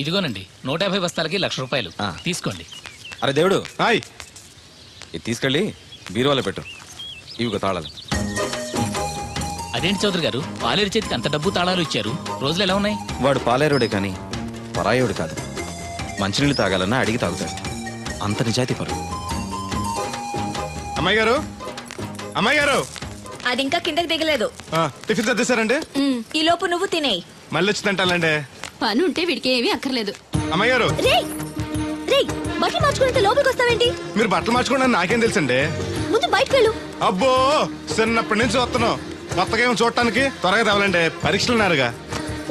ఇదిగోనండి 150 బస్తాలకి ₹1,00,000 తీసుకోండి. అరే దేవుడు, హాయ్. ఇది తీసుకెళ్ళి బీరువాలో పెట్టు. ఇవిగో తాళాలు. అదేంటి చౌదరి గారు, పాలేరు చేతికి అంత డబ్బు తాళాలు ఇచ్చారు, రోజులు ఎలా ఉన్నాయి? వాడు పాలేరుడే కానీ పరాయోడు కాదు. మంచినీళ్ళు తాగాలన్నా అడిగి తాగుతాడు. అంత నిజాయితీ పరు. అమ్మాయి గారు, అమ్మాయి గారు, అది ఇంకా కిందకి దిగలేదు. టిఫిన్ సర్దేశారండి? ఈ లోపు నువ్వు తినేయి. మళ్ళీ వచ్చి తింటాలండి. పని ఉంటే వీడికి ఏమీ అక్కర్లేదు. అమ్మాయి గారు, బట్టలు మార్చుకుంటే లోపలికి వస్తావేంటి? మీరు బట్టలు మార్చుకోండి నాకేం తెలుసండి. ముందు బయటకు వెళ్ళు. అబ్బో, చిన్నప్పటి నుంచి వస్తున్నావు. కొత్తగా ఏమో చూడటానికి త్వరగా తేవాలండి. పరీక్షలు ఉన్నారుగా.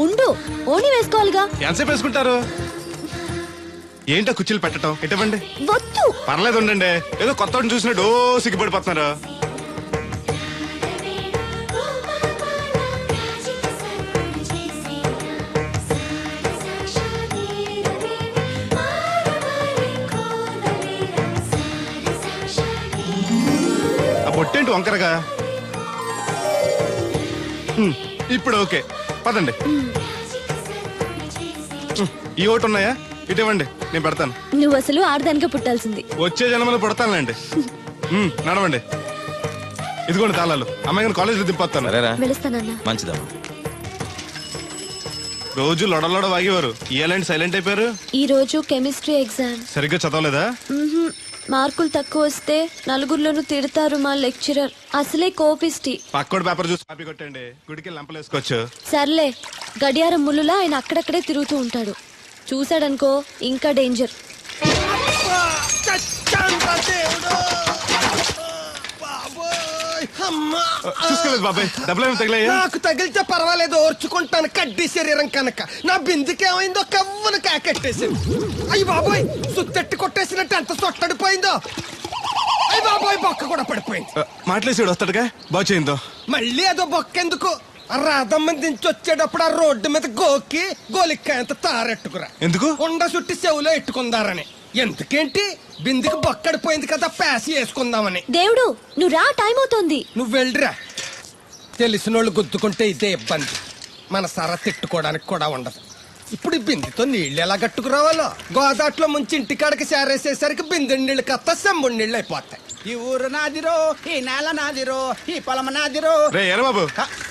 ఉండు, ఓణి వేసుకోవాలిగా. ఎంతసేపు వేసుకుంటారు? ఏంటో కుర్చీలు పెట్టడం ఇటువంటి. వద్దు. పర్లేదు ఉండండి. ఏదో కొత్త చూసినట్టు సిగ్గుపడిపోతున్నారు. ఆ బొట్టేంటి వంకరగా? ఇప్పుడు ఓకే, పదండి. ఈ ఒకటి ఉన్నాయా? ఇటువంటి నేను పెడతాను. నువ్వు అసలు ఆడదానికే పుట్టాల్సింది. వచ్చే జన్మలో పుడతానులేండి. నడవండి. ఇదిగోండి తాళాలు. అమ్మాయి కాలేజీలో దింపొస్తాను. వెళుస్తానన్నా. మంచిదమ్మా. రోజు లొడలోడ వాగేవారు, ఇయ్యాలంటే సైలెంట్ అయిపోయారు. ఈ రోజు కెమిస్ట్రీ ఎగ్జామ్. సరిగ్గా చదవలేదా? మార్కులు తక్కువ వస్తే నలుగురిలోనూ తిడతారు మా లెక్చరర్. అసలే కోపిస్టి. పక్కోడు పేపర్ చూసి కాపీ కొట్టండి. గుడికి లంపలేసుకోవచ్చు. సర్లే, గడియారం ముళ్ళులా ఆయన అక్కడక్కడే తిరుగుతూ ఉంటాడు. చూశాడనుకో ఇంకా డేంజర్. చూసుకోలేదు బాబాయ్, డబ్బులు తగిలాయా? నాకు తగిలితే పర్వాలేదు, ఓర్చుకుంటాను. కడ్డీ శరీరం కనుక నా బిందుకేమైందో కవ్వను కాకెట్టేసింది. అయ్యి బాబోయ్, సుత్తెట్టి కొట్టేసినట్టు ఎంత సొట్టడిపోయిందో. అయ్యి బాబోయ్, బొక్క కూడా పడిపోయింది. మాట్లాడేసాడు వస్తాడుగా, బాగు చేయిందో. మళ్ళీ అదో బొక్క ఎందుకు? రాధమ్మ దించి వచ్చేటప్పుడు ఆ రోడ్డు మీద గోకి గోలిక్కాయంత తారెట్టుకురా. ఎందుకు? ఉండ చుట్టి చెవులో ఎట్టుకుందారని. ఎందుకేంటి? బిందుకు బొక్కడిపోయింది కదా, ప్యాసి వేసుకుందామని. దేవుడు, నువ్వు రా, టైం అవుతోంది. నువ్వు వెళ్ళిరా. తెలిసినోళ్ళు గుద్దుకుంటే ఇదే ఇబ్బంది. మన సర తిట్టుకోవడానికి కూడా ఉండదు. ఇప్పుడు ఈ బిందెతో నీళ్ళు ఎలా కట్టుకురావాలో. గోదాట్లో ముంచి ఇంటికాడకి చేరేసేసరికి బిందె నీళ్ళు కత్త సెంబుడి నీళ్ళు అయిపోతాయి. ఈ ఊరు నాదిరో, ఈ నేల నాదిరో, ఈ పొలం నాదిరో. రే ఎరా బాబు,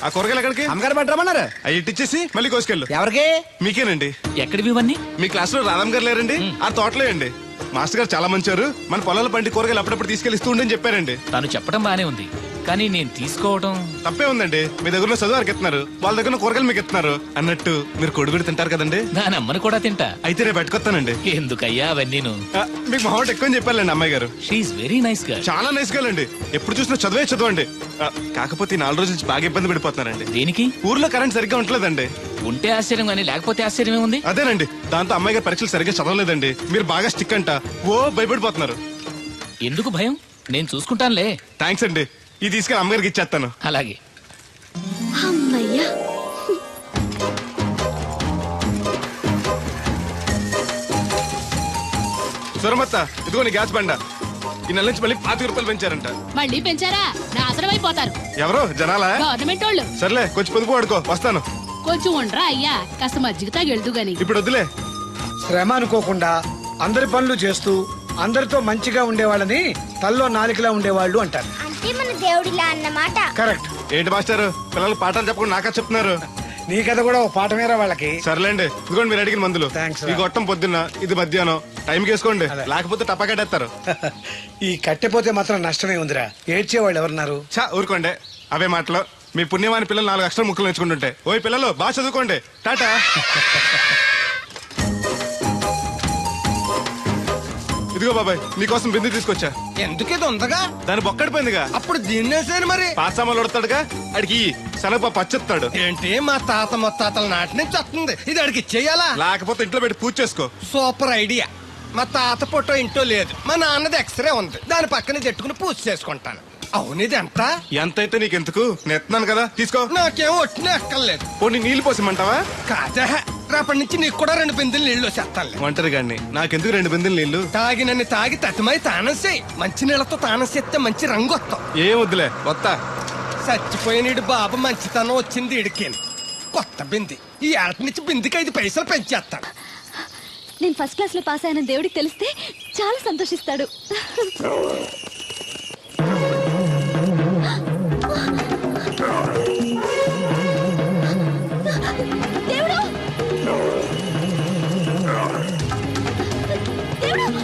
ఆ కూరగాయలు ఎక్కడికి? అమ్మగారు పట్టరమన్నారు. అవి ఇట్టిచ్చేసి మళ్ళీ కోసుకెళ్ళు. ఎవరికి? మీకేనండి. ఎక్కడివి ఇవన్నీ? మీ క్లాస్ లో రాధమ్ గారు లేరండి? ఆ తోటలో అండి. మాస్టర్ గారు చాలా మంచివారు. మన పొలాల పండి కూరగాయలు అప్పుడప్పుడు తీసుకెళ్లిస్తూ ఉండని చెప్పారండి. తను చెప్పడం బానే ఉంది, కానీ నేను తీసుకోవడం తప్పే ఉందండి. మీ దగ్గర చదువు వారికి ఇస్తున్నారు, వాళ్ళ దగ్గర కూరగాయలు మీకు ఇస్తున్నారు. అన్నట్టు మీరు కొడుగుడి తింటారు కదండి. దాని అమ్మని కూడా తింటా. అయితే రేపు పెట్టుకొస్తానండి. ఎందుకయ్యా అవన్నీ? మీకు మా ఎక్కువ అని చెప్పాలండి అమ్మాయి గారు. షీఈ్ వెరీ నైస్ గా. చాలా నైస్ గా అండి. ఎప్పుడు చూసినా చదువే చదవండి. కాకపోతే 4 రోజుల నుంచి బాగా ఇబ్బంది పడిపోతున్నారండి. దేనికి? ఊర్లో కరెంట్ సరిగ్గా ఉండలేదండి. ఉంటే ఆశ్చర్యం కానీ లేకపోతే ఆశ్చర్యమే ఉంది. అదేనండి, దాంతో అమ్మాయి గారు పరీక్షలు సరిగ్గా చదవలేదండి. మీరు బాగా స్టిక్ అంట ఓ భయపడిపోతున్నారు. ఎందుకు భయం? నేను చూసుకుంటానులే. థ్యాంక్స్ అండి. ఇది తీసుకెళ్ళి అమ్మగారికి ఇచ్చేస్తాను. అలాగే. అమ్మయ్యా. సురమత్త, ఇదిగో నీ గ్యాస్ బండ. ఈ నెల నుంచి మళ్ళీ ₹25 పెంచారంట. మళ్ళీ పెంచారా? నాశనం అయిపోతారు. ఎవరో జనాలా? గవర్నమెంట్ వాళ్ళు. సర్లే, కొంచెం పొదుపు వాడుకో, వస్తాను. కొంచెం ఉండరా అయ్యా, కాస్త మజ్జిగ తాగెళ్దు గాని. ఇప్పుడు వద్దులే. శ్రమ అనుకోకుండా అందరి పనులు చేస్తూ అందరితో మంచిగా ఉండేవాళ్ళని తల్లో నాలికలా ఉండేవాళ్ళు అంటారు. అంటే మన దేవుడిలా అన్నమాట. కరెక్ట్. ఏంటి మాస్టర్, పిల్లలు పాఠాలు చెప్పకుండా నాకా చెప్తున్నారు? నీ కథ కూడా ఓ పాఠమేరా వాళ్ళకి. సర్లేండి, ఇదిగోండి మీరు అడిగిన మందులు. థాంక్స్. ఈ గొట్టం పొద్దున్న, ఇది మధ్యాహ్నం. టైంకి వేసుకోండి, లేకపోతే టపాకట్టేస్తారు. ఈ కట్టెపోతే మాత్రం నష్టమే ఉందిరా. ఏడ్చేవాళ్ళు ఎవరున్నారు? చా ఊరుకోండి, అవే మాటలు. మీ పుణ్యమాని పిల్లలు 4 అక్షరం ముక్కలు నేర్చుకుంటుంటే. ఓయ్ పిల్లలు, బాగా చదువుకోండి. టాటా. ఇదిగో బాబాయ్, నీకోసం బిందు తీసుకొచ్చా. ఎందుకేదో ఉందగా? దాని బొక్కడిపోయిందిగా. అప్పుడు దీన్నేసాను మరి. పాసామాలు ఉడతాడుగా, అడిగి శనగపప్పు పచ్చెత్తాడు. ఏంటి, మా తాత ముత్తాతల నాటి నుంచి వస్తుంది. ఇది అడిగి ఇచ్చేయాలా? లేకపోతే ఇంట్లో పెట్టి పూజ చేసుకో. Super idea. మా తాత ఫోటో ఇంట్లో లేదు, మా నాన్నది ఎక్స్రే ఉంది. దాని పక్కన చెట్టుకుని పూజ చేసుకుంటాను. అవును, ఇది ఎంత? ఎంతైతే నీకెందుకు, నెత్తున్నాను కదా, తీసుకో. నాకేం ఒట్టినే ఎక్కర్లేదు. పోనీ నీళ్లు పోసిమంటావా? కాదా, రేపటి నుంచి నీకు కూడా 2 బిందెలు నీళ్లు వచ్చేస్తాను. ఒంటరి గాడిని, నాకెందుకు 2 బిందెలు నీళ్లు? తాగినన్ని తాగి తతిమై తానం చేయి. మంచి నీళ్లతో తానం చేస్తే మంచి రంగు వస్తాం. ఏం వద్దులే, వస్తా. చచ్చిపోయిన బాబు మంచితనం వచ్చింది ఇడికి. కొత్త బింది ఈ ఏట నుంచి బిందికి 5 పైసలు పెంచేస్తాడు. నేను ఫస్ట్ క్లాస్ లో పాస్ అయిన దేవుడికి తెలిస్తే చాలా సంతోషిస్తాడు. దేవుడు! దేవుడు!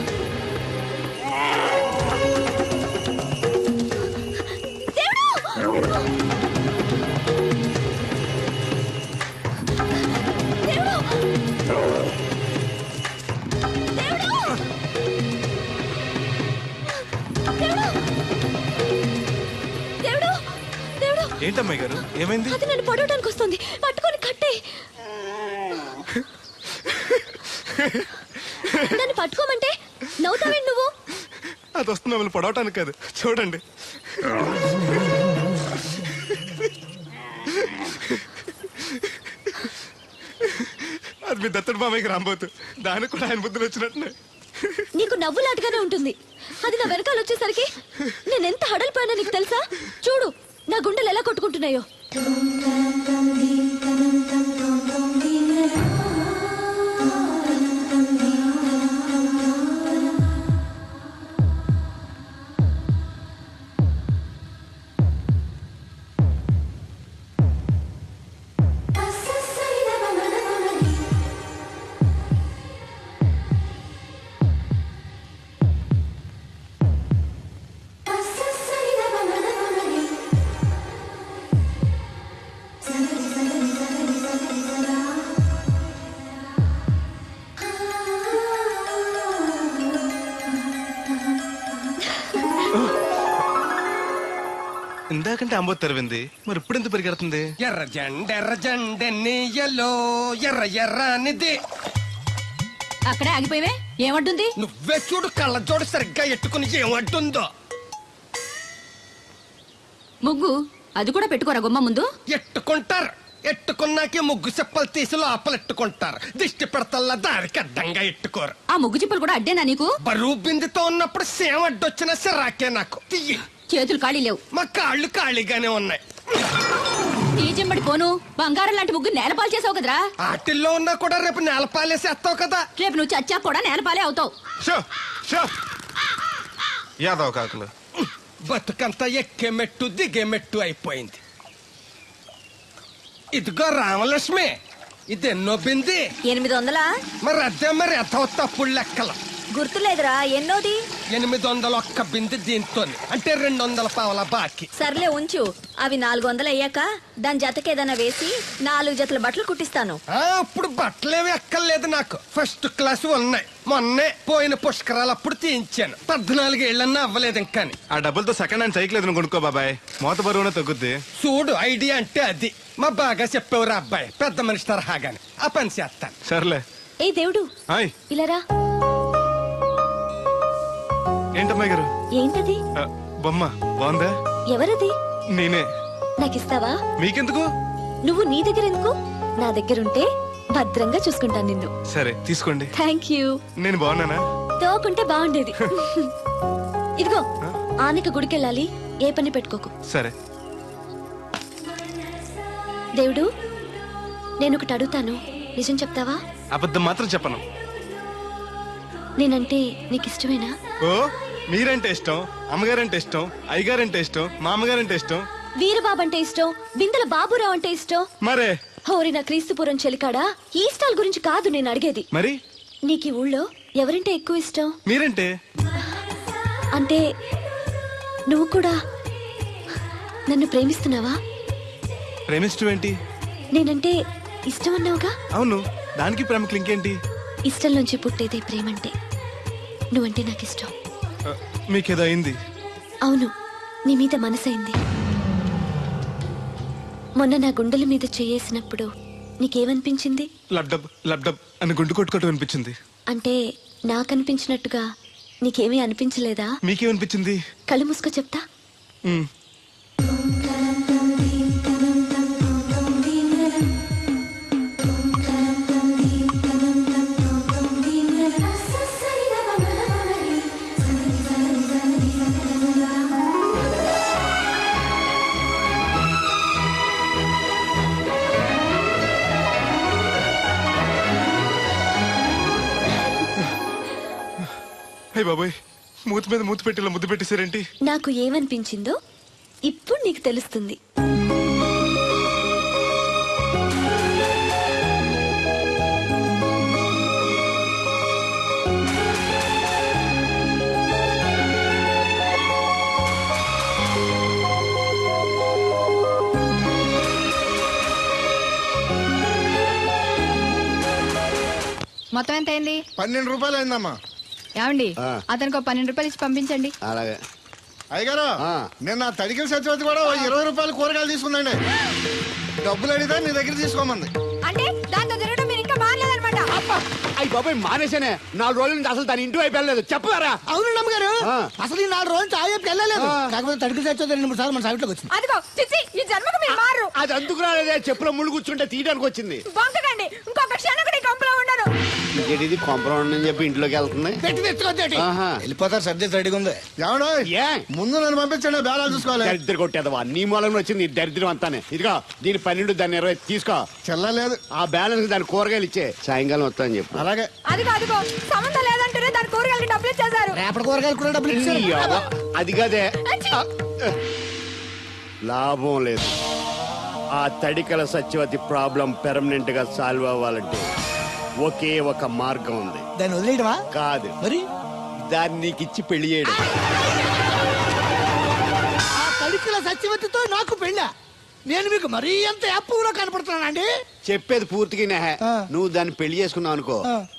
ఏంటమ్మాయి గారు ఏమైంది? అది నన్ను పడవడానికి వస్తుంది, పట్టుకొని కట్టే. నన్ను పట్టుకోమంటే నవ్వుతావేంటి నువ్వు? అది వస్తుంది మిమ్మల్ని పడవటానికి కాదు, చూడండి. అది మీ దత్తడు మామయ్యకి రాబోతు, దానికి కూడా ఆయన బుద్ధులు వచ్చినట్టు. నీకు నవ్వులాటగానే ఉంటుంది. అది నా వెనకాల వచ్చేసరికి నేను ఎంత హడలిపోయానో నీకు తెలుసా? చూడు నా గుండెలు ఎలా కొట్టుకుంటున్నాయో. ఇందాకంటే అంబో తెరవింది, మరి ఇప్పుడు ఎంత పరిగెడుతుంది? ఎర్ర జెండెన్నీయలో ఎర్ర ఎర్రనిది. అక్కడే ఆగిపోయావే, ఏమంటుంది? నువ్వే చూడు, కళ్ళజోడు సరిగ్గా ఎట్టుకుని ఏమంటుందో. ముగ్గు అది కూడా పెట్టుకోరా గుమ్మ ముందు. ఎట్టుకుంటారు, ఎట్టుకున్నాకే ముగ్గు చెప్పలు తీసి లోపలెట్టుకుంటారు. దిష్టి పెడతల్లా దారికి అడ్డంగా ఎట్టుకోరు. ఆ ముగ్గు చిప్పలు కూడా అడ్డేనా నీకు? బరువు బిందుతో ఉన్నప్పుడు సేమ అడ్డొచ్చిన సిరాకే నాకు. తీయి. చేతులు ఖాళీ లేవు. మా కాళ్ళు ఖాళీగానే ఉన్నాయి. ఈ చెంబడి పోను బంగారం లాంటి ముగ్గు నేలపాలు చేసావు కదరా. ఆటిల్లో ఉన్నా కూడా రేపు నేలపాలేసేస్తావు కదా. రేపు నువ్వు చచ్చా కూడా నేలపాలే అవుతావు. యాదవ్ కాకులు. బతుకంతా ఎక్కే మెట్టు దిగే మెట్టు అయిపోయింది. ఇదిగో రామలక్ష్మి, ఇది ఎన్నో బింది? 800. మరి అదే మరి ఎథవ తప్పుడు లెక్కలు. గుర్తులేదురా, ఎన్నోది? 800 బింది దీంతో, అంటే 200 పావల బాకీ. సర్లే ఉంచు, అవి 400 అయ్యాక దాని జతకేదైనా వేసి 4 జతల బట్టలు కుట్టిస్తాను. అప్పుడు బట్టలేవి ఎక్కర్లేదు నాకు, ఫస్ట్ క్లాస్ ఉన్నాయి. మొన్నే పోయిన పుష్కరాలు అప్పుడు తీయించాను. 14 ఏళ్ళన్నా అవ్వలేదు ఇంకా. ఆ డబ్బులతో సెకండ్ హ్యాండ్ సైకిల్ ఏదైనా కొనుక్కో బాబాయ్, మోత బరువునే తగ్గుద్ది. చూడు, ఐడియా అంటే అది. మా బాగా చెప్పేవారు అబ్బాయి, పెద్ద మనిషి తరహాగాని. ఆ పని చేస్తాను. సర్లే. ఏ దేవుడు, హాయ్. ఇలారా. ఏంటమ్మాయి గారు? ఏంటది? బొమ్మ బాగుందా? ఎవరది? నేనే. నాకిస్తావా? మీకెందుకు? నువ్వు నీ దగ్గర ఎందుకు? నా దగ్గరుంటే భద్రంగా చూసుకుంటాను నిన్ను. సరే తీసుకోండి. Thank you. నేను బాగున్నానా? తోకుంటే బాగుండేది. ఇదిగో, ఆనక గుడికెళ్ళాలి, ఏ పని పెట్టుకోకు. సరే. దేవుడు, నేను ఒకటి అడుగుతాను, నిజం చెప్తావా? అబద్ధం మాత్రం చెప్పను. నేనంటే నీకు ఇష్టమేనా? ఓ, మీరంటే ఇష్టం, అమ్మగారంటే ఇష్టం, అయ్యగారంటే ఇష్టం, మామగారంటే ఇష్టం, వీరబాబు అంటే ఇష్టం, బిందెల బాబురావు అంటే ఇష్టం. మరే హోరి నా క్రీస్తుపురం చెలికాడా, ఈ స్టాల్ గురించి కాదు నేను అడిగేది. మరి నీకు ఈ ఊళ్ళో ఎవరంటే ఎక్కువ ఇష్టం? మీరంటే. అంటే నువ్వు కూడా నన్ను ప్రేమిస్తున్నావా? ప్రేమిష్టం ఏంటి? నేనంటే ఇష్టం అన్నావుగా. అవును, దానికి ప్రేమకి ఇంకేంటి? ఇష్టం నుంచి పుట్టేదే ప్రేమంటే. నువ్వంటే నాకు ఇష్టం. మీకేదో అయింది? అవును, నీ మీద మనసైంది. మొన్న నా గుండెల మీద చేయేసినప్పుడు నీకేమనిపించింది? లబ్డబ్ లబ్డబ్ అని గుండు కొట్టుకోవటం అనిపించింది. అంటే నాకనిపించినట్టుగా నీకేమీ అనిపించలేదా? మీకేమనిపించింది? కళ్ళు మూసుకో చెప్తా. అయ్య బాబోయ్, మూతి మీద మూతి పెట్టేలా ముద్దు పెట్టేశారేంటి? నాకు ఏమనిపించిందో ఇప్పుడు నీకు తెలుస్తుంది. మొత్తం ఎంత అయింది? 12 రూపాయలు అయిందమ్మా. ఏమండి అతనికి 12 రూపాయలు ఇచ్చి పంపించండి. అలాగే అయ్యగారు, నేను నా తడికిల సత్యవతి కూడా 20 రూపాయలు కూరగాయలు తీసుకుందండి. డబ్బులు అడిగితే నీ దగ్గర తీసుకోమంది. అంటే దాంతో తిరగడం మీరు ఇంకా మారలేదన్నమాట. అయ్యి బాబాయ్ మానేశానే. 4 రోజుల నుంచి అసలు దాని ఇంటి వైపు వెళ్ళలేదు. చెప్పారా? అవును నమ్మగారు, అసలు ఈ 4 రోజులు చాయపు వెళ్ళలేదు. కాకపోతే తడికి సచ్చి 2-3 సార్లు మన సైట్లోకి వచ్చింది. అదిగో చిచ్చి, ఈ జన్మకు మీరు మారు. అది అందుకు రాలేదే, చెప్పులో ముళ్ళు కూర్చుంటే తీయడానికి వచ్చింది. బొంకకండి, ఇంకొక క్షణం కూడా ఈ కొంపలో ఉండను. ఇది కొంపరం ఉండని చెప్పి ఇంట్లోకి వెళ్తుంది. పెట్టి తెచ్చుకోద్దేటి. వెళ్ళిపోతారు, సబ్జెక్ట్ రెడీగా ఉంది. ఏమన్నా ఏ ముందు నన్ను పంపించండి, బేరాలు చూసుకోవాలి. దరిద్ర కొట్టేదవా, నీ మూలంలో వచ్చింది ఈ దరిద్రం అంతానే. ఇదిగో దీని 12, దాన్ని 20 తీసుకో. చెల్లలేదు. ఆ బ్యాలెన్స్ దాని కూరగాయలు ఇచ్చే, సాయంకాలం వస్తా అని చెప్పు. అలాగే. అదిగో సంబంధం లేదంటేనే దాని కూరగాయలకి డబ్బులు ఇచ్చేశారు. రేపటి కూరగాయలు కూడా డబ్బులు ఇచ్చారు. ఈ అవ్వ, అది కదే లాభం లేదు. ఆ తడికల సత్యవతి ప్రాబ్లం పెర్మనెంట్ గా సాల్వ్ అవ్వాలంటే ఒకే ఒక మార్గం ఉంది. దాన్ని వదిలేయడమా? కాదు, మరి దాన్ని నీకిచ్చి పెళ్లి చేయడం. ఆ తడికిల సత్యవతితో నాకు పెళ్ళా? నేను మీకు మరీ ఎంత యాప్లో కనపడుతున్నానండి? చెప్పేది పూర్తిగా నెహ. నువ్వు దాన్ని పెళ్లి చేసుకున్నావు అనుకో,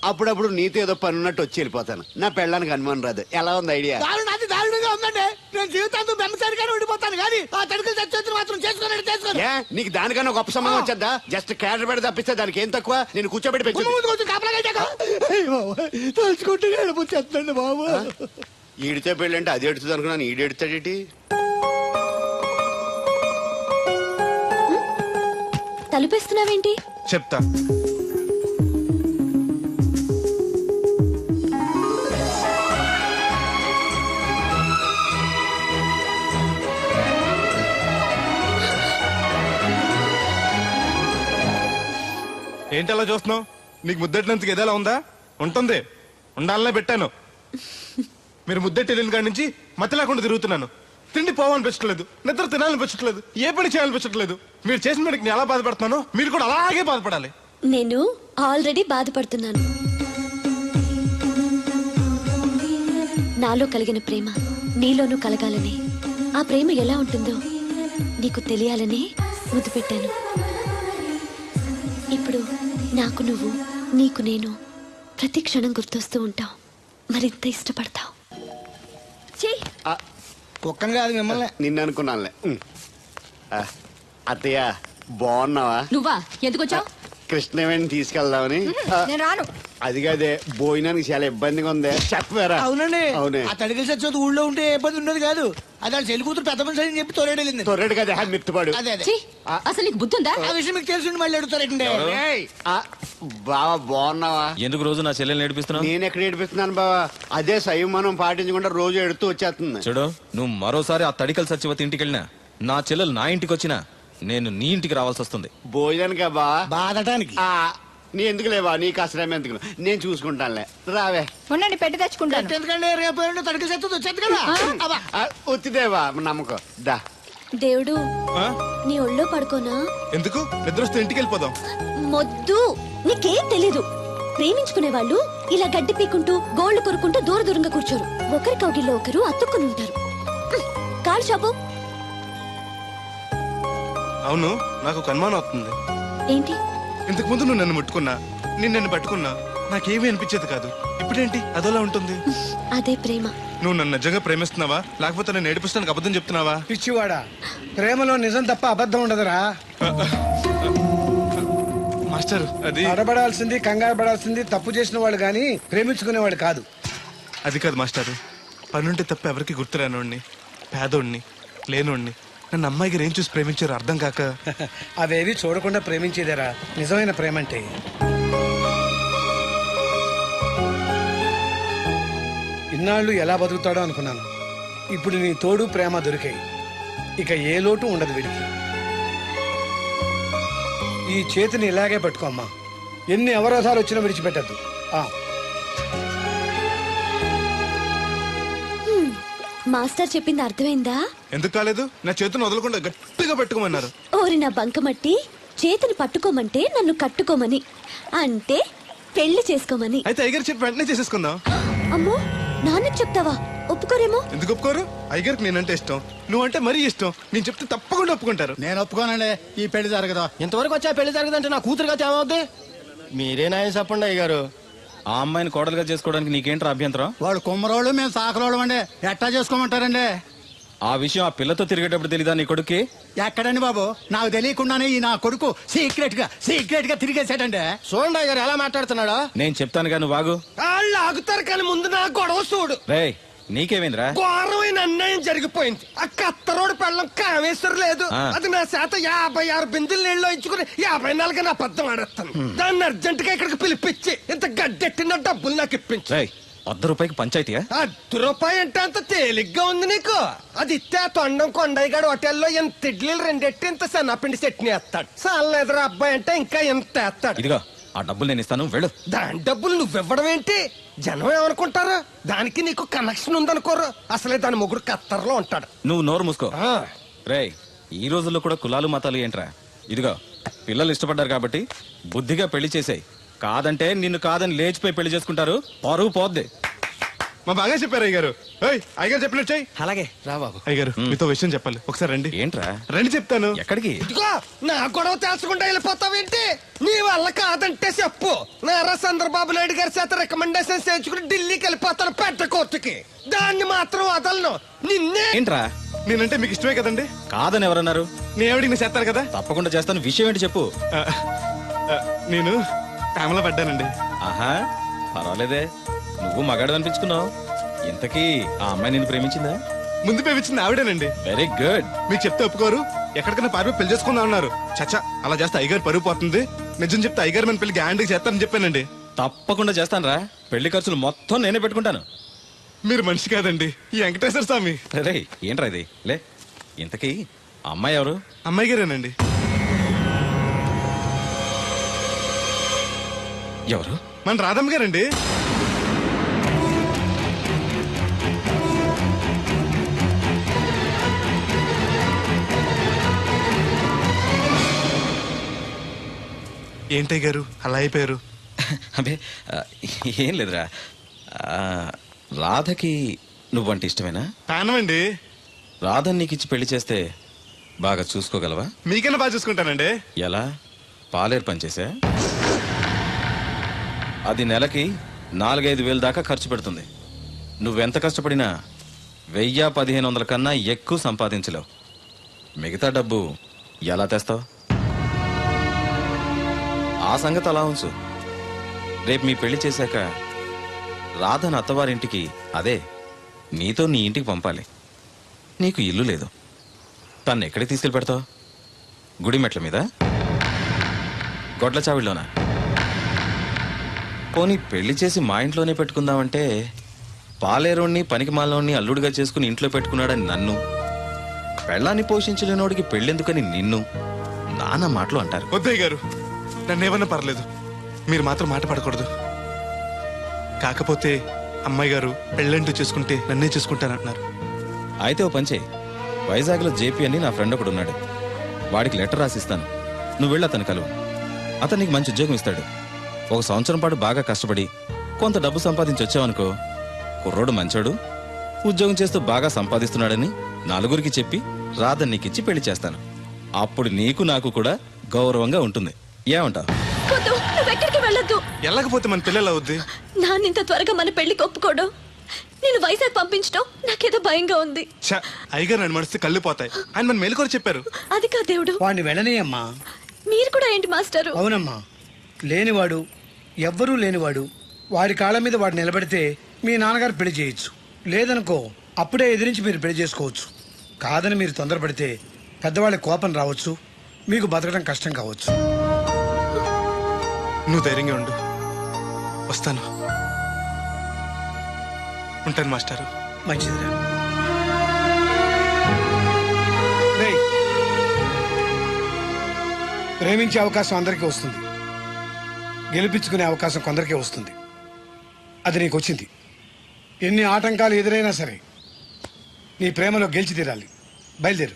అప్పుడప్పుడు నీతో ఏదో పని ఉన్నట్టు వచ్చి వెళ్ళిపోతాను. నా పెళ్ళడానికి అనుమానం రాదు. ఎలా ఉంది ఐడియా? అది దారుణంగా ఉందండి. నేను జీవితాంతం బెమ్మసారిగానే ఉండిపోతాను కానీ ఆ తడికిల సత్యవతిని మాత్రం చేసుకోను. ఏ నీకు దానికన్నా గొప్ప సంబంధం వచ్చేద్దా? జస్ట్ క్యారెట్ పెడితే తప్పిస్తే దానికి ఏం తక్కువ? నేను కూర్చోబెట్టి పెంచు. తలుచుకుంటే వెళ్ళిపోతుందండి బాబు. ఈడితే పెళ్ళి అంటే అది ఎడుతుంది అనుకున్నాను, ఈడు ఎడుతాడేటి? తలుపేస్తున్నావేంటి? చెప్తా. ఏంటి అలా చూస్తున్నావు? నీకు ముద్దెట్టినందుకు ఏదైనా ఉందా? ఉంటుంది, ఉండాలనే పెట్టాను. మీరు ముద్దెట్టి వెళ్ళిన కాడి నుంచి మతి లేకుండా తిరుగుతున్నాను. తిండి పోవాలనిపించట్లేదు, నిద్ర తినాలనిపించట్లేదు, ఏ పని చేయాలనిపించట్లేదు. మీరు చేసిన పనికి నేను ఎలా బాధపడుతున్నానో మీరు కూడా అలాగే బాధపడాలి. నేను ఆల్రెడీ బాధపడుతున్నాను. నాలో కలిగిన ప్రేమ నీలోనూ కలగాలని, ఆ ప్రేమ ఎలా ఉంటుందో నీకు తెలియాలని ముద్దు పెట్టాను. ఇప్పుడు నాకు నువ్వు, నీకు నేను ప్రతి క్షణం గుర్తొస్తూ ఉంటావు. మరింత ఇష్టపడతావు. కుక్కను కాదు మిమ్మల్ని. నిన్ను అనుకున్నానులే. అత్తయ్య బాగున్నావా? నువ్వా? ఎందుకు వచ్చావు? కృష్ణవేణి తీసుకెళ్దామని. నేను రాను. అది కాదే, భోజనానికి చాలా ఇబ్బందిగా ఉంది. చెప్పారా? అవునండి. అవునే. ఆ తడికిల సత్యవతి ఊళ్ళో ఉంటే ఏ ఇబ్బంది ఉండదు కాదు. అది చెల్లి కూతురు పెద్ద మనిషి అని చెప్పి తోరేడెళ్ళింది. తొర్రెడు కదా మిత్తుపాడు. అదే అదే. ఛీ, అసలు నీకు బుద్ధి ఉందా? ఆ విషయం మీకు తెలిసి మళ్ళీ అడుగుతారండి. బావా బాగున్నావా? ఎందుకు రోజు నా చెల్లెల్ని నేర్పిస్తున్నావు? నేను ఎక్కడ ఏడిపిస్తున్నాను బావా? అదే సంయమనం పాటించకుండా రోజు ఎడుతూ వచ్చేస్తుంది. చూడు, నువ్వు మరోసారి ఆ తడికల సత్యవతి ఇంటికి వెళ్ళినా, నా చెల్లెలు నా ఇంటికి వచ్చినా, నేను నీ ఇంటికి రావాల్సి వస్తుంది. భోజనానికా బావా? బాధటానికి. నీ ఎందుకు లేవా? నీకు అసలు ఎందుకు, నేను చూసుకుంటానులే. రావే. ఉండండి, పెట్టి తెచ్చుకుంటాను. ఎందుకంటే రేపు తడికిల సత్యవతి వచ్చేది కదా. వచ్చిదేవా నమ్మకం. దా. దేవుడు, నీ ఒళ్ళో పడుకోనా? ఎందుకు? నిద్ర వస్తే ఇంటికి వెళ్ళిపోదాం. మొద్దు, నీకేం తెలీదు. ప్రేమించుకునే వాళ్ళు ఇలా గడ్డి పీకుంటూ గోళ్లు కొరుకుంటూ దూరంగా కూర్చోరు. ఒకరి కౌగిల్లో ఒకరు అతుక్కుని ఉంటారు. కాలు చాపు. అవును, నాకు ఒక అనుమానం అవుతుంది. ఏంటి? ఇంతకు ముందు నువ్వు నన్ను ముట్టుకున్నా, నేను నన్ను పట్టుకున్నా, నాకేమీ అనిపించేది కాదు. ఇప్పుడేంటి అదోలా ఉంటుంది? అదే ప్రేమ. నువ్వు నన్ను నిజంగా ప్రేమిస్తున్నావా, లేకపోతే నేను ఏడిపిస్తానికి అబద్ధం చెప్తున్నావా? పిచ్చివాడా, ప్రేమలో నిజం తప్ప అబద్ధం ఉండదురా. మాస్టర్, అది అడబడాల్సింది, కంగారు పడాల్సింది తప్పు చేసిన వాళ్ళు గాని ప్రేమించుకునేవాడు కాదు. అది కాదు మాస్టారు. పనుంటే తప్ప ఎవరికి గుర్తురానోడిని, పేదోడిని, లేనోడిని నన్ను అమ్మాయి గారు ఏం చూసి ప్రేమించారు అర్థం కాక. అవేవి చూడకుండా ప్రేమించేదేరా నిజమైన ప్రేమ అంటే. ఇన్నాళ్ళు ఎలా బతుకుతాడో అనుకున్నాను. ఇప్పుడు నీ తోడు ప్రేమ దొరికాయి. ఇక ఏ లోటు ఉండదు వీడికి. ఈ చేతిని ఇలాగే పట్టుకోమ్మా. ఎన్ని అవరోధాలు వచ్చినా విడిచిపెట్టద్దు. మాస్టర్ చెప్పింది అర్థమైందా? ఎందుకు కాలేదు? నా చేతిని వదలకుండా గట్టిగా పెట్టుకోమన్నారు. ఓరి నా బంకమట్టి, చేతిని పట్టుకోమంటే నన్ను కట్టుకోమని, అంటే పెళ్లి చేసుకోమని. అయితే అయ్యగారు చెప్పి వెంటనే చేసేసుకుందాం. అమ్మో, నాన్నకి చెప్తావా? ఒప్పుకోరేమో. ఎందుకు ఒప్పుకోరు? అయ్యగారికి నేనంటే ఇష్టం, నువ్వంటే మరీ ఇష్టం. నేను చెప్తే తప్పకుండా ఒప్పుకుంటారు. నేను ఒప్పుకోనండి, ఈ పెళ్లి జరగదు. ఇంతవరకు వచ్చా పెళ్లి జరగదంటే నా కూతురుగా ఏమవుద్ది? మీరే నాయం చెప్పండి అయ్యగారు. ఆ అమ్మాయిని కోడలుగా చేసుకోవడానికి నీకేంట్రా అభ్యంతరం? వాడు కుమ్మరోళ్ళు, మేము సాకరోళ్ళు అండి. ఎట్టా చేసుకోమంటారండి? ఆ విషయం ఆ పిల్లతో తిరిగేటప్పుడు తెలీదా నీ కొడుక్కి? ఎక్కడండి బాబు, నాకు తెలియకుండానే ఈ నా కొడుకు సీక్రెట్ గా తిరిగేసాడండి. చూడండి అయ్యారు ఎలా మాట్లాడుతున్నాడా. నేను చెప్తానుగా, నువ్వు ఆగు. వాళ్ళు ఆగుతారు కానీ ముందు నా గొడవ చూడు. రేయ్, నీకేమైందిరా? ఘోరమైన అన్యాయం జరిగిపోయింది. ఆ కత్తరోడు పెళ్ళం కామేశ్వరం లేదు. అది నా చేత 56 బిందులు నీళ్ళు ఇచ్చుకుని 54 నా అబద్ధం ఆడేస్తాను. దాన్ని అర్జెంట్ గా ఇక్కడికి పిలిపించి ఇంత గడ్డెట్టిన డబ్బులు నాకు ఇప్పించు. రేయ్, ₹100 పంచాయతీయా? ₹100 అంటే అంత తేలిగ్గా ఉంది నీకు. అది ఇస్తే ఆ తొండం కొండయ్యగాడు హోటల్లో ఎంత ఇడ్లీలు 2 ఎట్టి ఇంత సన్నపిండి చట్నీ వేస్తాడు. సాల ఎదురు అబ్బాయి అంటే ఇంకా ఎంత వేస్తాడు. ఇదిగో ఆ డబ్బులు నేను ఇస్తాను, వెళ్ళు. దాని డబ్బులు నువ్వివ్వడం ఏంటి? జనం ఏమనుకుంటారు? దానికి నీకు కనెక్షన్ ఉందనుకోరు. అసలే దాని మొగుడు కత్తర్లో ఉంటాడు. నువ్వు నోరు మూసుకో. రేయ్, ఈ రోజుల్లో కూడా కులాలు మతాలు ఏంట్రా? ఇదిగో పిల్లలు ఇష్టపడ్డారు కాబట్టి బుద్ధిగా పెళ్లి చేసాయి. కాదంటే నిన్ను కాదని లేచిపోయి పెళ్లి చేసుకుంటారు, పరువు పోద్ది. మా బాగా చెప్పారు అయ్యగారు. అయ్యగారు చెప్పినట్టు చెయ్యి. అలాగే రా బాబు. అయ్యగారు, మీతో విషయం చెప్పాలి, ఒకసారి రండి. ఏంట్రా? రండి చెప్తాను. ఎక్కడికి? ఇదిగో నా గొడవ తెలుసుకుంటా వెళ్ళిపోతావేంటి? నీ వల్ల కాదంటే చెప్పు. నారా చంద్రబాబు నాయుడు గారి చేత రికమెండేషన్ చేయించుకుని ఢిల్లీకి వెళ్ళిపోతాను పెద్ద కోర్టుకి. దాన్ని మాత్రం వదలను. నిన్నే. ఏంట్రా? నేనంటే మీకు ఇష్టమే కదండి. కాదని ఎవరన్నారు? నేను ఎవడికి చేస్తారు కదా. తప్పకుండా చేస్తాను. విషయం ఏంటి చెప్పు. నేను ప్రేమలో పడ్డానండి. ఆహా, పర్వాలేదే, నువ్వు మగాడు అనిపించుకున్నావు. ఇంతకీ ఆ అమ్మాయి నిన్ను ప్రేమించిందా? ముందు ప్రేమించింది ఆవిడేనండి. Very good. మీకు చెప్తే ఒప్పుకోరు. ఎక్కడికైనా పారిపోయి పెళ్లి చేసుకుందాం అన్నారు. చచ్చా, అలా చేస్తే అయ్యగారు పరుగు పోతుంది. నిజం చెప్తే అయ్యగారు మన పెళ్లి గ్యాండ్కి చేస్తానని చెప్పానండి. తప్పకుండా చేస్తాను రా. పెళ్లి ఖర్చులు మొత్తం నేనే పెట్టుకుంటాను. మీరు మనిషి కాదండి, ఈ వెంకటేశ్వర స్వామి. రే, ఏంట్రా ఇది? లే, ఇంతకీ ఆ అమ్మాయి ఎవరు? అమ్మాయి గారేనండి. ఎవరు? మన రాధమ్మ గారండి. ఏంటయ్య గారు అలా అయిపోయారు? అబే, ఏం లేదురా. రాధకి నువ్వంటే ఇష్టమేనా? ప్రాణమండి. రాధని నీకు ఇచ్చి పెళ్లి చేస్తే బాగా చూసుకోగలవా? మీకన్నా బాగా చూసుకుంటానండి. ఎలా? పాలేరు పనిచేసా? అది నెలకి 4-5 వేలు దాకా ఖర్చు పెడుతుంది. నువ్వెంత కష్టపడినా 1000-1500 కన్నా ఎక్కువ సంపాదించలేవు. మిగతా డబ్బు ఎలా తెస్తావు? ఆ సంగతి అలా ఉంచు. రేపు మీ పెళ్లి చేశాక రాధను అత్తవారింటికి, అదే నీతో నీ ఇంటికి పంపాలి. నీకు ఇల్లు లేదు. తను ఎక్కడికి తీసుకెళ్ళి పెడతావు? గుడి మెట్ల మీద? గొడ్ల చావిడిలోనా? పోనీ పెళ్లి చేసి మా ఇంట్లోనే పెట్టుకుందామంటే పాలేరోణ్ణి పనికి మాలోని అల్లుడిగా చేసుకుని ఇంట్లో పెట్టుకున్నాడని నన్ను, పెళ్ళాన్ని పోషించలేనోడికి పెళ్ళెందుకని నిన్ను నానా మాటలు అంటారు. వద్దయ్య గారు, నన్ను ఏమన్నా పర్లేదు, మీరు మాత్రం మాట పడకూడదు. కాకపోతే అమ్మాయి గారు పెళ్ళంటూ చేసుకుంటే నన్నే చేసుకుంటానంటున్నారు. అయితే ఓ పంచే, వైజాగ్లో జేపీ అని నా ఫ్రెండ్ ఒకడు ఉన్నాడు. వాడికి లెటర్ రాసిస్తాను, నువ్వు వెళ్ళి అతను కలువు. అతను నీకు మంచి ఉద్యోగం ఇస్తాడు. 1 సంవత్సరం పాటు బాగా కష్టపడి కొంత డబ్బు సంపాదించి వచ్చావనుకో, కుర్రోడు మంచోడు, ఉద్యోగం చేస్తూ బాగా సంపాదిస్తున్నాడని నలుగురికి చెప్పి రాధని నీకిచ్చి పెళ్లి చేస్తాను. అప్పుడు నీకు నాకు కూడా గౌరవంగా ఉంటుంది. ఏమంటావు? నువ్వెక్కడికి వెళ్ళొద్దు. వెళ్ళకపోతే మన పిల్లలు అవుద్ది. నాన్నింత త్వరగా మన పెళ్లికి ఒప్పుకోవడం, నేను వైజాగ్ పంపించడం నాకేదో భయంగా ఉంది. అయ్యగారు నన్ను మనసు కళ్ళు పోతాయి. ఆయన మన మేలుకొని చెప్పారు. అది కా దేవుడు. వాడిని వెళ్ళనీయమ్మా. మీరు కూడా ఏంటి మాస్టారు? అవునమ్మా, లేనివాడు, ఎవ్వరూ లేనివాడు, వాడి కాళ్ళ మీద వాడు నిలబడితే మీ నాన్నగారు పెళ్లి చేయొచ్చు. లేదనుకో, అప్పుడే ఎదిరించి మీరు పెళ్లి చేసుకోవచ్చు. కాదని మీరు తొందరపడితే పెద్దవాళ్ళ కోపం రావచ్చు, మీకు బతకడం కష్టం కావచ్చు. నువ్వు ధైర్యంగా ఉండు, వస్తాను. ఉంటాను మాస్టారు. మంచిదిరా. ప్రేమించే అవకాశం అందరికీ వస్తుంది, గెలిపించుకునే అవకాశం కొందరికే వస్తుంది. అది నీకు వచ్చింది. ఎన్ని ఆటంకాలు ఎదురైనా సరే నీ ప్రేమలో గెలిచి తీరాలి. బయలుదేరు.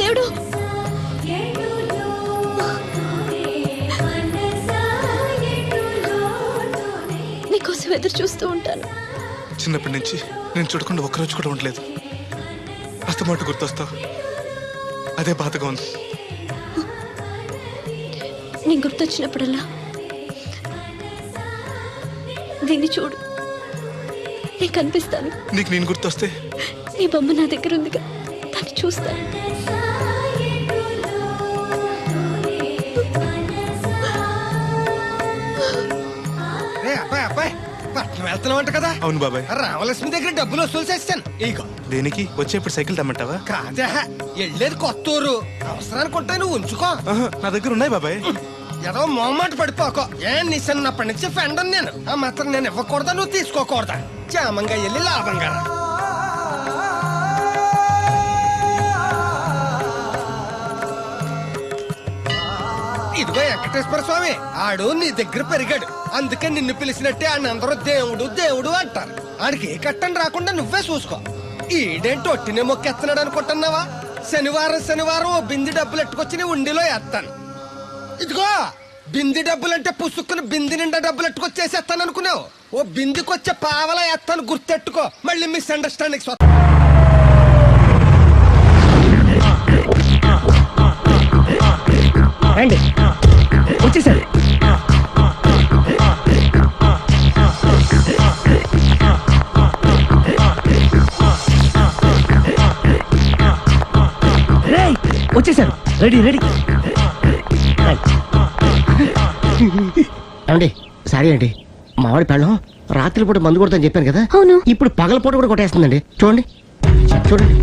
దేవుడు, నీకోసం ఎదురు చూస్తూ ఉంటాను. చిన్నప్పటి నుంచి నేను చూడకుండా ఒక్కరోజు కూడా ఉండలేదు. అస్తమాట గుర్తొస్తావు, అదే బాధగా ఉంది. నీ గుర్తొచ్చినప్పుడల్లా దీన్ని చూడు, నేను కనిపిస్తాను. నీకు నేను గుర్తొస్తే నీ బొమ్మ నా దగ్గర ఉందిగా, దాన్ని చూస్తాను. అబ్బాయి అబ్బాయి పట్నం వెళ్తున్నావంట కదా? అవును బాబాయ్. రామలక్ష్మి దగ్గర డబ్బులు వసూలు చేస్తాను. ఇగో. దేనికి? వచ్చేప్పుడు సైకిల్ తెమ్మంటావా? కాదా, వెళ్ళేది కొత్తూరు, అవసరానికి ఉంటాయి, నువ్వు ఉంచుకో. ఆహా, నా దగ్గర ఉన్నాయి బాబాయ్. ఏదో మొహమాట పడిపోకో. నీ చిన్నప్పటి నుంచి ఫ్రెండ్ నేను. ఆ మాత్రం నేను ఇవ్వకూడదా, నువ్వు తీసుకోకూడదా? క్షేమంగా వెళ్ళి లాభంగా రా. ఇదిగో వెంకటేశ్వర స్వామి, ఆడు నీ దగ్గర పెరిగాడు, అందుకే నిన్ను పిలిచినట్టే ఆయన అందరూ దేవుడు దేవుడు అంటారు. ఆడికి ఏ కట్టం రాకుండా నువ్వే చూసుకో. ఈడేంటి ఒట్టినే మొక్కెత్తనాడు అనుకుంటున్నావా? శనివారం శనివారం ఓ బింది డబ్బులు ఎట్టుకొచ్చి నీ ఉండిలో వేస్తాను. ఇదిగో బింది డబ్బులంటే పుసుక్కుని బింది నిండా డబ్బులు ఎట్టుకొచ్చేసేస్తాను అనుకున్నావు. ఓ బిందికొచ్చే పావలా వేస్తాను, గుర్తెట్టుకో. మళ్ళీ మిస్అండర్స్టాండింగ్. రండి, వచ్చేసారు. వచ్చేసారు, రెడీ రెడీ. అండి సారీ అండి, మామిడి పెళ్ళం రాత్రిపూట మందు కొడతాను చెప్పాను కదా. అవును. ఇప్పుడు పగలపూట కూడా కొట్టేస్తుందండి. చూడండి చూడండి.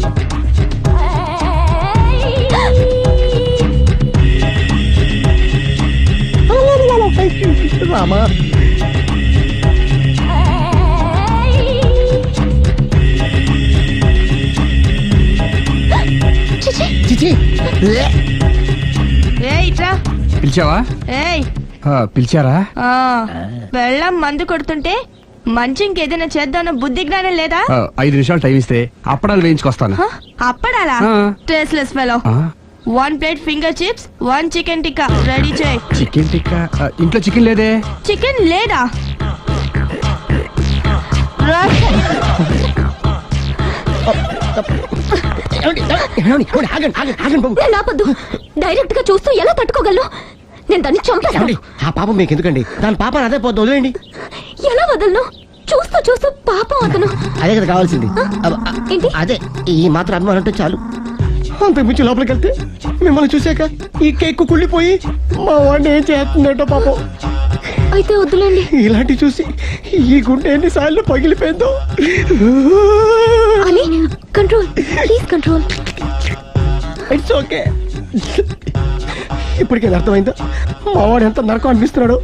రామా, చిచి పిలిచావా? పిలిచారా? వెళ్ళం మందు కొడుతుంటే మంచి ఇంకేదైనా చేద్దామన్న బుద్ధి జ్ఞానం లేదా? 5 నిమిషాలు టైం ఇస్తే అప్పడాలు వేయించుకొస్తాను. అప్పడాలా? Tasteless fellow. 1 plate finger chips, 1 chicken tikka ready చేయి. చికెన్ టిక్కా? ఇంట్లో చికెన్ లేదే. చికెన్ లేదా? డైరెక్ట్ గా చూస్తూ ఎలా తట్టుకోగలను? నేను దాన్ని చంపేస్తాను. ఆ పాపం మీకు ఎందుకండి, దాని పాప అదే పోతుంది, వదిలేండి. ఎలా వదలను? చూస్తూ చూస్తూ పాపం అతను. అదే కదా కావాల్సింది. ఏంటి? అదే ఈ మాత్రం అభిమానం అంటే చాలు. అంతకు మించి లోపలికి వెళ్తే మిమ్మల్ని చూసాక ఈ కేక్ కుళ్ళిపోయి మా వాడిని ఏం చేస్తుందంటో పాపం. అయితే వద్దులేండి. ఇలాంటి చూసి ఈ గుండె ఎన్నిసార్లు పగిలిపోయిందో. అని control, please control. It's okay. ఇప్పటికే అర్థమైందా మా వాడు ఎంత నరకం అనిపిస్తున్నాడు?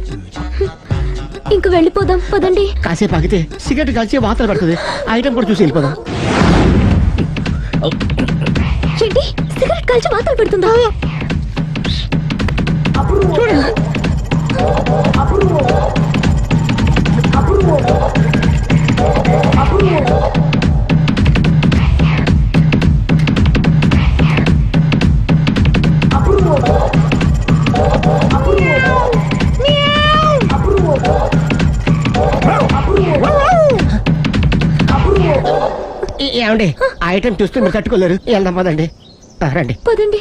ఇంక వెళ్ళిపోదాం పదండి. కాసేపు ఆగితే సిగరెట్ కాల్చి వాతలు పడుతుంది. ఐటమ్ కూడా చూసి వెళ్ళిపోదాం. ఏంటి, సిగరెట్ కాల్చి వాతలు పెడుతుందా? చూడండి. ఏమండి, ఆ ఐటమ్ చూస్తే మీరు తట్టుకోలేరు. వెళ్దాం పదండి. రండి పదండి.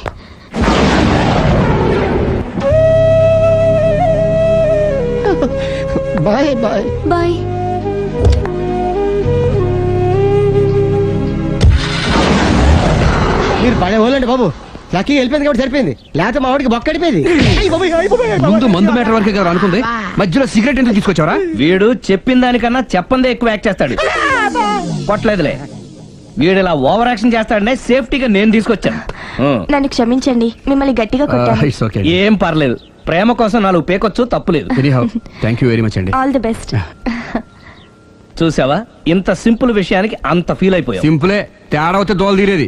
Bye bye bye. మీరు భలే పోలండి బాబు. లక్కీ వెళ్ళిపోయింది కాబట్టి సరిపోయింది, లేకపోతే మా వాడికి బొక్క అడిపోయింది. ముందు మందు మ్యాటర్ వరకే కదా అనుకుంది, మధ్యలో సిగరెట్ ఎందుకు తీసుకొచ్చావరా? వీడు చెప్పిన దానికన్నా చెప్పందే ఎక్కువ యాక్ట్ చేస్తాడు. కొట్టలేదులే, వీడు ఇలా ఓవర్ యాక్షన్ చేస్తాడనే సేఫ్టీగా నేను తీసుకొచ్చాను. నన్ను క్షమించండి, మిమ్మల్ని గట్టిగా కొట్టాను. It's okay. ఏం పర్లేదు, ప్రేమ కోసం 4 పేకొచ్చు, తప్పులేదు. థ్యాంక్ యూ వెరీ మచ్ అండి. All the best. చూసావా, ఇంత సింపుల్ విషయానికి అంత ఫీల్ అయిపోయావు. సింపులే, తేడా అవుతే దోలు తీరేది.